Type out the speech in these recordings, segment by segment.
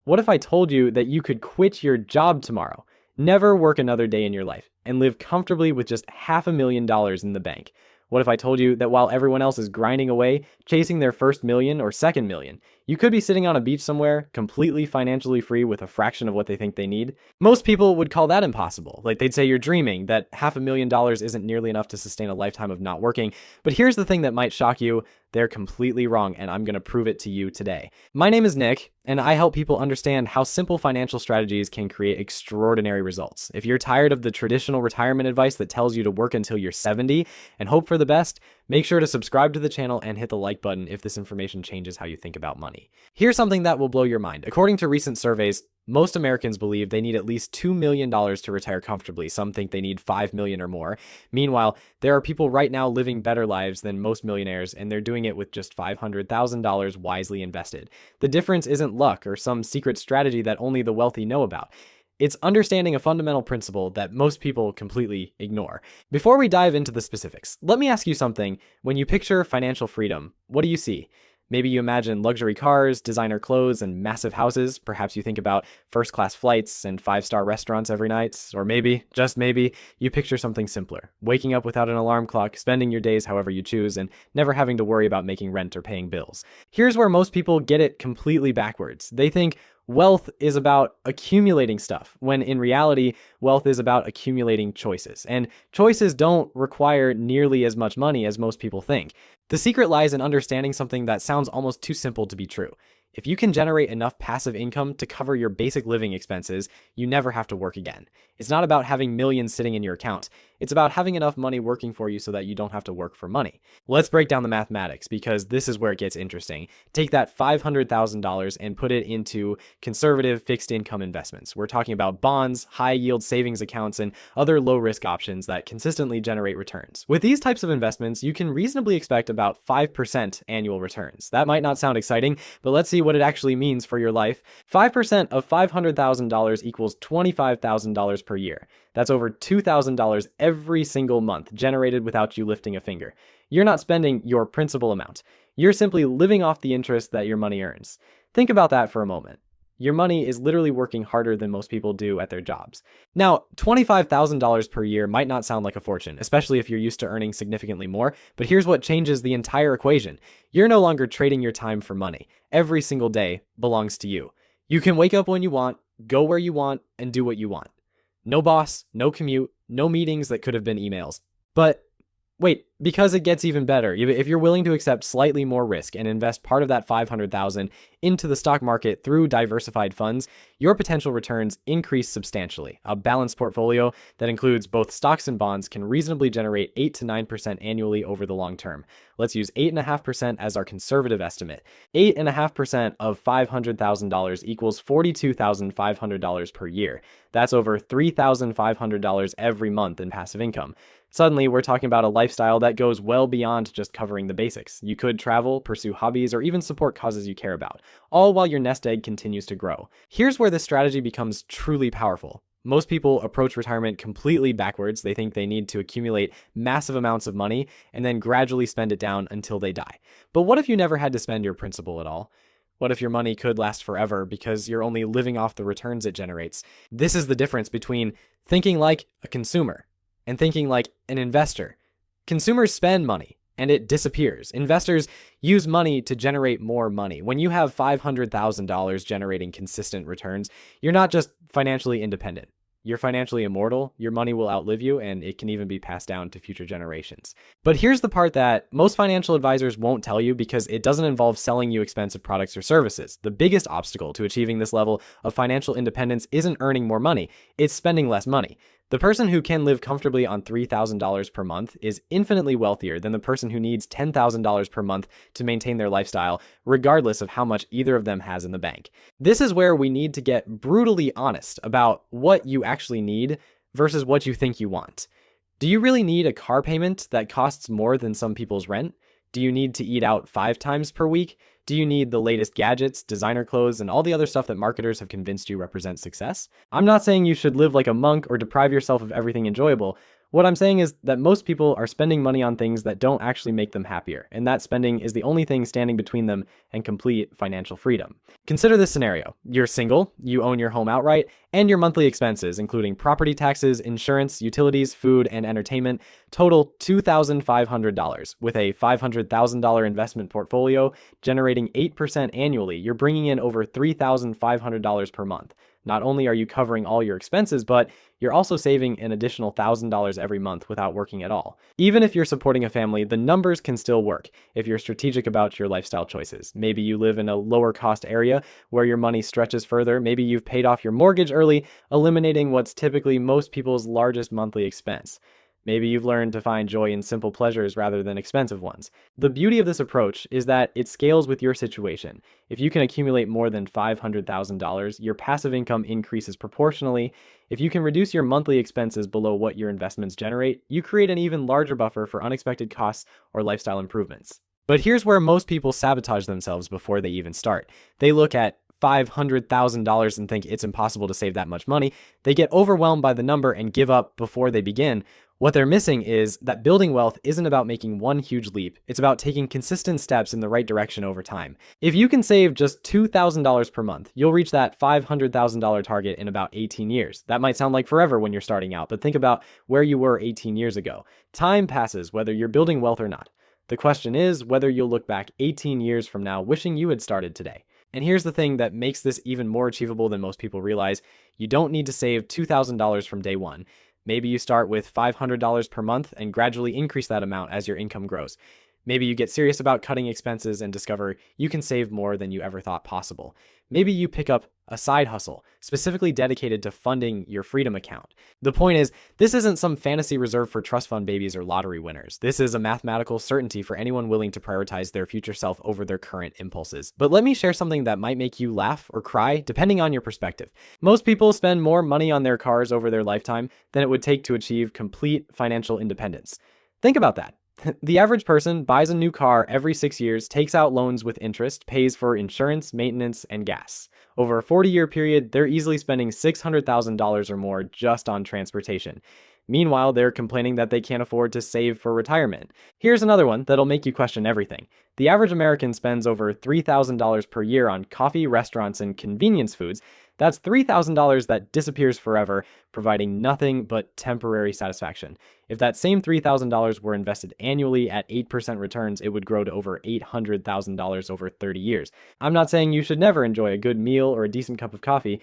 What if I told you that you could quit your job tomorrow, never work another day in your life, and live comfortably with just $500,000 in the bank? What if I told you that while everyone else is grinding away, chasing their first million or second million, you could be sitting on a beach somewhere, completely financially free with a fraction of what they think they need? Most people would call that impossible. Like, they'd say you're dreaming, that $500,000 isn't nearly enough to sustain a lifetime of not working. But here's the thing that might shock you. They're completely wrong, and I'm going to prove it to you today. My name is Nick, and I help people understand how simple financial strategies can create extraordinary results. If you're tired of the traditional retirement advice that tells you to work until you're 70 and hope for the best, make sure to subscribe to the channel and hit the like button if this information changes how you think about money. Here's something that will blow your mind. According to recent surveys, most Americans believe they need at least $2 million to retire comfortably. Some think they need $5 million or more. Meanwhile, there are people right now living better lives than most millionaires, and they're doing it with just $500,000 wisely invested. The difference isn't luck or some secret strategy that only the wealthy know about. It's understanding a fundamental principle that most people completely ignore. Before we dive into the specifics, let me ask you something. When you picture financial freedom, what do you see? Maybe you imagine luxury cars, designer clothes, and massive houses. Perhaps you think about first-class flights and five-star restaurants every night. Or maybe, just maybe, you picture something simpler. Waking up without an alarm clock, spending your days however you choose, and never having to worry about making rent or paying bills. Here's where most people get it completely backwards. They think wealth is about accumulating stuff, when in reality, wealth is about accumulating choices. And choices don't require nearly as much money as most people think. The secret lies in understanding something that sounds almost too simple to be true. If you can generate enough passive income to cover your basic living expenses, you never have to work again. It's not about having millions sitting in your account. It's about having enough money working for you so that you don't have to work for money. Let's break down the mathematics, because this is where it gets interesting. Take that $500,000 and put it into conservative fixed income investments. We're talking about bonds, high yield savings accounts, and other low risk options that consistently generate returns. With these types of investments, you can reasonably expect about 5% annual returns. That might not sound exciting, but let's see what it actually means for your life. 5% of $500,000 equals $25,000 per year. That's over $2,000 every single month, generated without you lifting a finger. You're not spending your principal amount. You're simply living off the interest that your money earns. Think about that for a moment. Your money is literally working harder than most people do at their jobs. Now, $25,000 per year might not sound like a fortune, especially if you're used to earning significantly more, but here's what changes the entire equation. You're no longer trading your time for money. Every single day belongs to you. You can wake up when you want, go where you want, and do what you want. No boss, no commute, no meetings that could have been emails. But wait, because it gets even better. If you're willing to accept slightly more risk and invest part of that $500,000 into the stock market through diversified funds, your potential returns increase substantially. A balanced portfolio that includes both stocks and bonds can reasonably generate 8 to 9% annually over the long term. Let's use 8.5% as our conservative estimate. 8.5% of $500,000 equals $42,500 per year. That's over $3,500 every month in passive income. Suddenly, we're talking about a lifestyle that goes well beyond just covering the basics. You could travel, pursue hobbies, or even support causes you care about, all while your nest egg continues to grow. Here's where this strategy becomes truly powerful. Most people approach retirement completely backwards. They think they need to accumulate massive amounts of money and then gradually spend it down until they die. But what if you never had to spend your principal at all? What if your money could last forever because you're only living off the returns it generates? This is the difference between thinking like a consumer and thinking like an investor. Consumers spend money and it disappears. Investors use money to generate more money. When you have $500,000 generating consistent returns, you're not just financially independent. You're financially immortal, your money will outlive you, and it can even be passed down to future generations. But here's the part that most financial advisors won't tell you, because it doesn't involve selling you expensive products or services. The biggest obstacle to achieving this level of financial independence isn't earning more money, it's spending less money. The person who can live comfortably on $3,000 per month is infinitely wealthier than the person who needs $10,000 per month to maintain their lifestyle, regardless of how much either of them has in the bank. This is where we need to get brutally honest about what you actually need versus what you think you want. Do you really need a car payment that costs more than some people's rent? Do you need to eat out 5 times per week? Do you need the latest gadgets, designer clothes, and all the other stuff that marketers have convinced you represents success? I'm not saying you should live like a monk or deprive yourself of everything enjoyable. What I'm saying is that most people are spending money on things that don't actually make them happier, and that spending is the only thing standing between them and complete financial freedom. Consider this scenario. You're single, you own your home outright, and your monthly expenses, including property taxes, insurance, utilities, food, and entertainment, total $2,500. With a $500,000 investment portfolio generating 8% annually, you're bringing in over $3,500 per month. Not only are you covering all your expenses, but you're also saving an additional $1,000 every month without working at all. Even if you're supporting a family, the numbers can still work if you're strategic about your lifestyle choices. Maybe you live in a lower cost area where your money stretches further. Maybe you've paid off your mortgage early, eliminating what's typically most people's largest monthly expense. Maybe you've learned to find joy in simple pleasures rather than expensive ones. The beauty of this approach is that it scales with your situation. If you can accumulate more than $500,000, your passive income increases proportionally. If you can reduce your monthly expenses below what your investments generate, you create an even larger buffer for unexpected costs or lifestyle improvements. But here's where most people sabotage themselves before they even start. They look at $500,000 and think it's impossible to save that much money. They get overwhelmed by the number and give up before they begin. What they're missing is that building wealth isn't about making one huge leap. It's about taking consistent steps in the right direction over time. If you can save just $2,000 per month, you'll reach that $500,000 target in about 18 years. That might sound like forever when you're starting out, but think about where you were 18 years ago. Time passes whether you're building wealth or not. The question is whether you'll look back 18 years from now wishing you had started today. And here's the thing that makes this even more achievable than most people realize. You don't need to save $2,000 from day one. Maybe you start with $500 per month and gradually increase that amount as your income grows. Maybe you get serious about cutting expenses and discover you can save more than you ever thought possible. Maybe you pick up a side hustle specifically dedicated to funding your freedom account. The point is, this isn't some fantasy reserved for trust fund babies or lottery winners. This is a mathematical certainty for anyone willing to prioritize their future self over their current impulses. But let me share something that might make you laugh or cry, depending on your perspective. Most people spend more money on their cars over their lifetime than it would take to achieve complete financial independence. Think about that. The average person buys a new car every 6 years, takes out loans with interest, pays for insurance, maintenance, and gas. Over a 40-year period, they're easily spending $600,000 or more just on transportation. Meanwhile, they're complaining that they can't afford to save for retirement. Here's another one that'll make you question everything. The average American spends over $3,000 per year on coffee, restaurants, and convenience foods. That's $3,000 that disappears forever, providing nothing but temporary satisfaction. If that same $3,000 were invested annually at 8% returns, it would grow to over $800,000 over 30 years. I'm not saying you should never enjoy a good meal or a decent cup of coffee.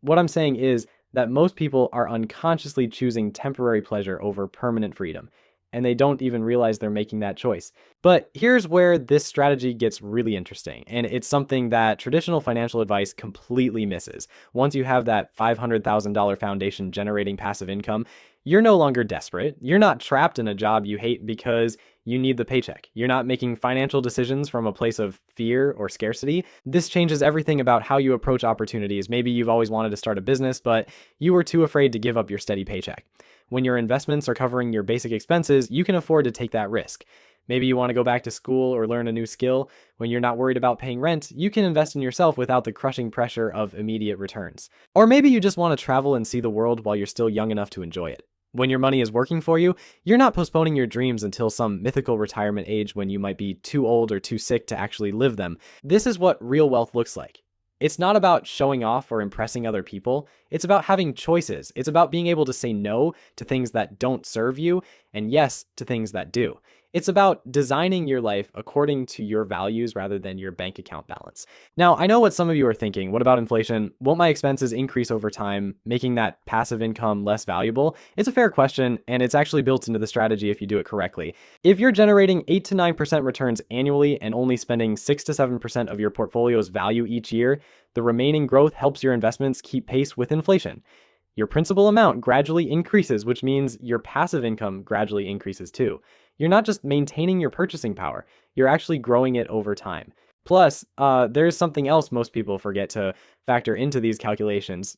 What I'm saying is that most people are unconsciously choosing temporary pleasure over permanent freedom, and they don't even realize they're making that choice. But here's where this strategy gets really interesting, and it's something that traditional financial advice completely misses. Once you have that $500,000 foundation generating passive income, you're no longer desperate. You're not trapped in a job you hate because you need the paycheck. You're not making financial decisions from a place of fear or scarcity. This changes everything about how you approach opportunities. Maybe you've always wanted to start a business, but you were too afraid to give up your steady paycheck. When your investments are covering your basic expenses, you can afford to take that risk. Maybe you want to go back to school or learn a new skill. When you're not worried about paying rent, you can invest in yourself without the crushing pressure of immediate returns. Or maybe you just want to travel and see the world while you're still young enough to enjoy it. When your money is working for you, you're not postponing your dreams until some mythical retirement age when you might be too old or too sick to actually live them. This is what real wealth looks like. It's not about showing off or impressing other people. It's about having choices. It's about being able to say no to things that don't serve you and yes to things that do. It's about designing your life according to your values rather than your bank account balance. Now, I know what some of you are thinking. What about inflation? Won't my expenses increase over time, making that passive income less valuable? It's a fair question, and it's actually built into the strategy if you do it correctly. If you're generating 8 to 9% returns annually and only spending 6 to 7% of your portfolio's value each year, the remaining growth helps your investments keep pace with inflation. Your principal amount gradually increases, which means your passive income gradually increases too. You're not just maintaining your purchasing power, you're actually growing it over time. Plus, there's something else most people forget to factor into these calculations,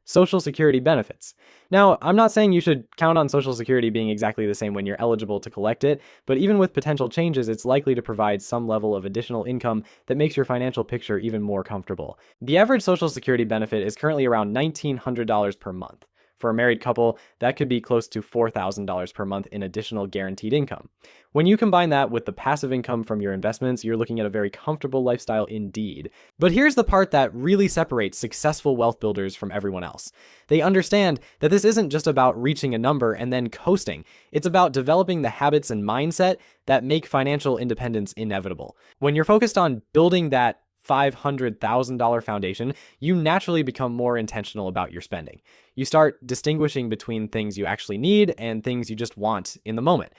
Social Security benefits. Now, I'm not saying you should count on Social Security being exactly the same when you're eligible to collect it, but even with potential changes, it's likely to provide some level of additional income that makes your financial picture even more comfortable. The average Social Security benefit is currently around $1,900 per month. For a married couple, that could be close to $4,000 per month in additional guaranteed income. When you combine that with the passive income from your investments, you're looking at a very comfortable lifestyle indeed. But here's the part that really separates successful wealth builders from everyone else. They understand that this isn't just about reaching a number and then coasting. It's about developing the habits and mindset that make financial independence inevitable. When you're focused on building that $500,000 foundation, you naturally become more intentional about your spending. You start distinguishing between things you actually need and things you just want in the moment.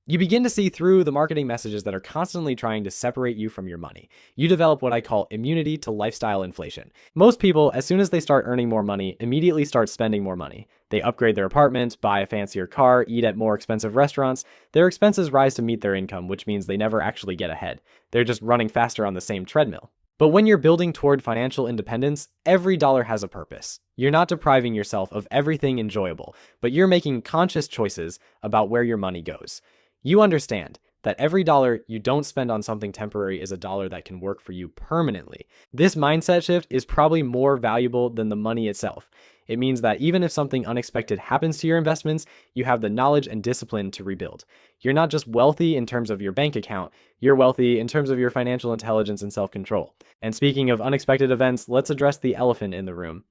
You begin to see through the marketing messages that are constantly trying to separate you from your money. You develop what I call immunity to lifestyle inflation. Most people, as soon as they start earning more money, immediately start spending more money. They upgrade their apartment, buy a fancier car, eat at more expensive restaurants. Their expenses rise to meet their income, which means they never actually get ahead. They're just running faster on the same treadmill. But when you're building toward financial independence, every dollar has a purpose. You're not depriving yourself of everything enjoyable, but you're making conscious choices about where your money goes. You understand that every dollar you don't spend on something temporary is a dollar that can work for you permanently. This mindset shift is probably more valuable than the money itself. It means that even if something unexpected happens to your investments, you have the knowledge and discipline to rebuild. You're not just wealthy in terms of your bank account, you're wealthy in terms of your financial intelligence and self-control. And speaking of unexpected events, let's address the elephant in the room.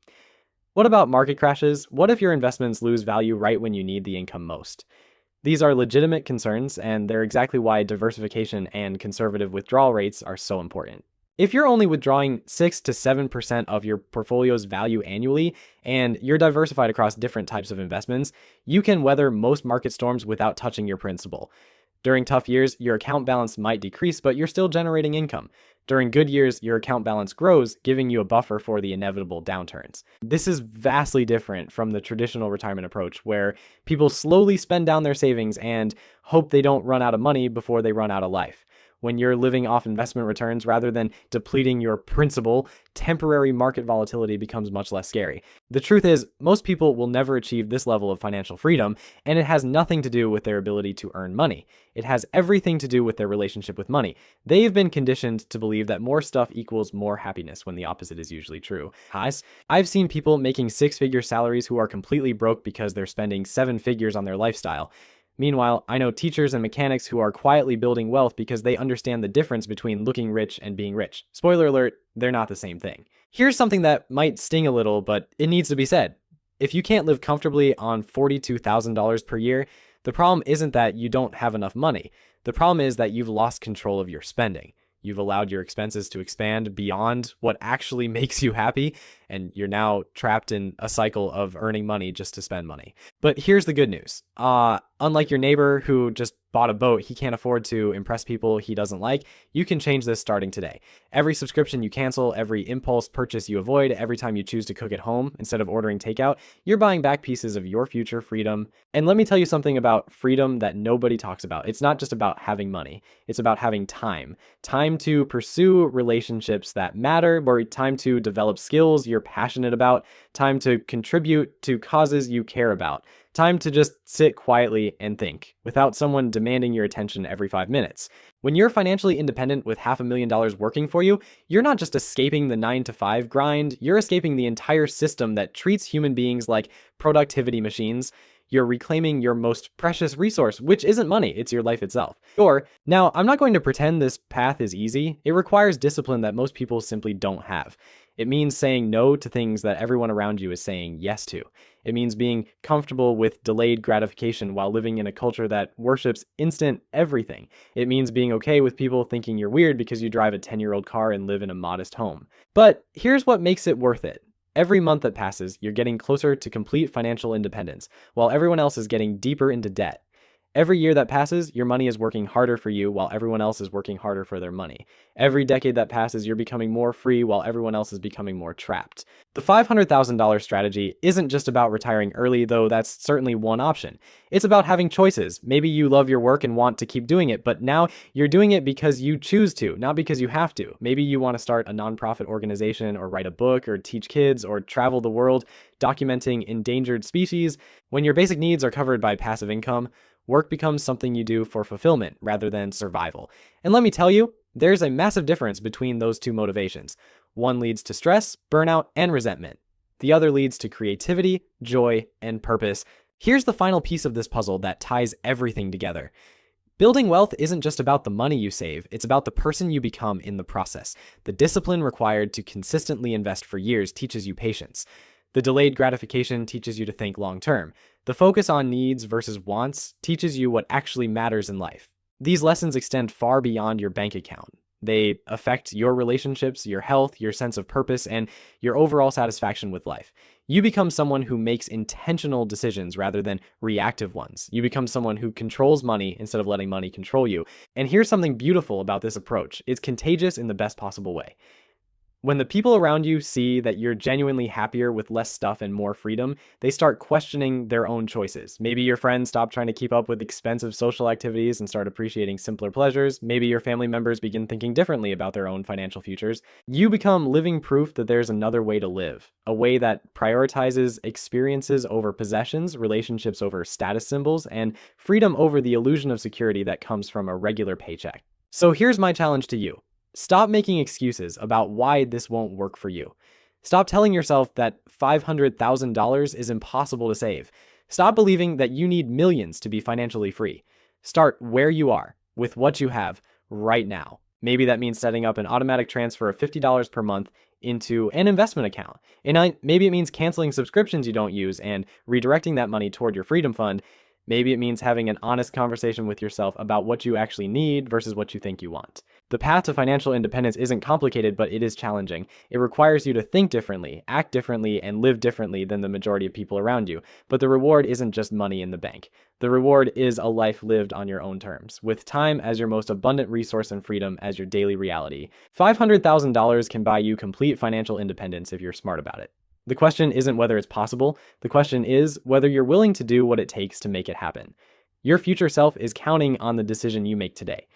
What about market crashes? What if your investments lose value right when you need the income most? These are legitimate concerns, and they're exactly why diversification and conservative withdrawal rates are so important. If you're only withdrawing 6 to 7% of your portfolio's value annually, and you're diversified across different types of investments, you can weather most market storms without touching your principal. During tough years, your account balance might decrease, but you're still generating income. During good years, your account balance grows, giving you a buffer for the inevitable downturns. This is vastly different from the traditional retirement approach, where people slowly spend down their savings and hope they don't run out of money before they run out of life. When you're living off investment returns rather than depleting your principal, temporary market volatility becomes much less scary. The truth is, most people will never achieve this level of financial freedom, and it has nothing to do with their ability to earn money. It has everything to do with their relationship with money. They've been conditioned to believe that more stuff equals more happiness, when the opposite is usually true. I've seen people making six-figure salaries who are completely broke because they're spending 7 figures on their lifestyle. Meanwhile, I know teachers and mechanics who are quietly building wealth because they understand the difference between looking rich and being rich. Spoiler alert, they're not the same thing. Here's something that might sting a little, but it needs to be said. If you can't live comfortably on $42,000 per year, the problem isn't that you don't have enough money. The problem is that you've lost control of your spending. You've allowed your expenses to expand beyond what actually makes you happy, and you're now trapped in a cycle of earning money just to spend money. But here's the good news. Unlike your neighbor who just bought a boat he can't afford to impress people he doesn't like, you can change this starting today. Every subscription you cancel, every impulse purchase you avoid, every time you choose to cook at home instead of ordering takeout, you're buying back pieces of your future freedom. And let me tell you something about freedom that nobody talks about. It's not just about having money. It's about having time. Time to pursue relationships that matter, or time to develop skills you're passionate about, time to contribute to causes you care about. Time to just sit quietly and think, without someone demanding your attention every 5 minutes. When you're financially independent with $500,000 working for you, you're not just escaping the 9-to-5 grind, you're escaping the entire system that treats human beings like productivity machines. You're reclaiming your most precious resource, which isn't money, it's your life itself. Now, I'm not going to pretend this path is easy. It requires discipline that most people simply don't have. It means saying no to things that everyone around you is saying yes to. It means being comfortable with delayed gratification while living in a culture that worships instant everything. It means being okay with people thinking you're weird because you drive a 10-year-old car and live in a modest home. But here's what makes it worth it. Every month that passes, you're getting closer to complete financial independence, while everyone else is getting deeper into debt. Every year that passes, your money is working harder for you while everyone else is working harder for their money. Every decade that passes, you're becoming more free while everyone else is becoming more trapped. The $500,000 strategy isn't just about retiring early, though that's certainly one option. It's about having choices. Maybe you love your work and want to keep doing it, but now you're doing it because you choose to, not because you have to. Maybe you want to start a nonprofit organization or write a book or teach kids or travel the world documenting endangered species. When your basic needs are covered by passive income, work becomes something you do for fulfillment rather than survival. And let me tell you, there's a massive difference between those two motivations. One leads to stress, burnout, and resentment. The other leads to creativity, joy, and purpose. Here's the final piece of this puzzle that ties everything together. Building wealth isn't just about the money you save, it's about the person you become in the process. The discipline required to consistently invest for years teaches you patience. The delayed gratification teaches you to think long term. The focus on needs versus wants teaches you what actually matters in life. These lessons extend far beyond your bank account. They affect your relationships, your health, your sense of purpose, and your overall satisfaction with life. You become someone who makes intentional decisions rather than reactive ones. You become someone who controls money instead of letting money control you. And here's something beautiful about this approach. It's contagious in the best possible way. When the people around you see that you're genuinely happier with less stuff and more freedom, they start questioning their own choices. Maybe your friends stop trying to keep up with expensive social activities and start appreciating simpler pleasures. Maybe your family members begin thinking differently about their own financial futures. You become living proof that there's another way to live, a way that prioritizes experiences over possessions, relationships over status symbols, and freedom over the illusion of security that comes from a regular paycheck. So here's my challenge to you. Stop making excuses about why this won't work for you. Stop telling yourself that $500,000 is impossible to save. Stop believing that you need millions to be financially free. Start where you are, with what you have, right now. Maybe that means setting up an automatic transfer of $50 per month into an investment account. And maybe it means canceling subscriptions you don't use and redirecting that money toward your Freedom Fund. Maybe it means having an honest conversation with yourself about what you actually need versus what you think you want. The path to financial independence isn't complicated, but it is challenging. It requires you to think differently, act differently, and live differently than the majority of people around you. But the reward isn't just money in the bank. The reward is a life lived on your own terms, with time as your most abundant resource and freedom as your daily reality. $500,000 can buy you complete financial independence if you're smart about it. The question isn't whether it's possible. The question is whether you're willing to do what it takes to make it happen. Your future self is counting on the decision you make today.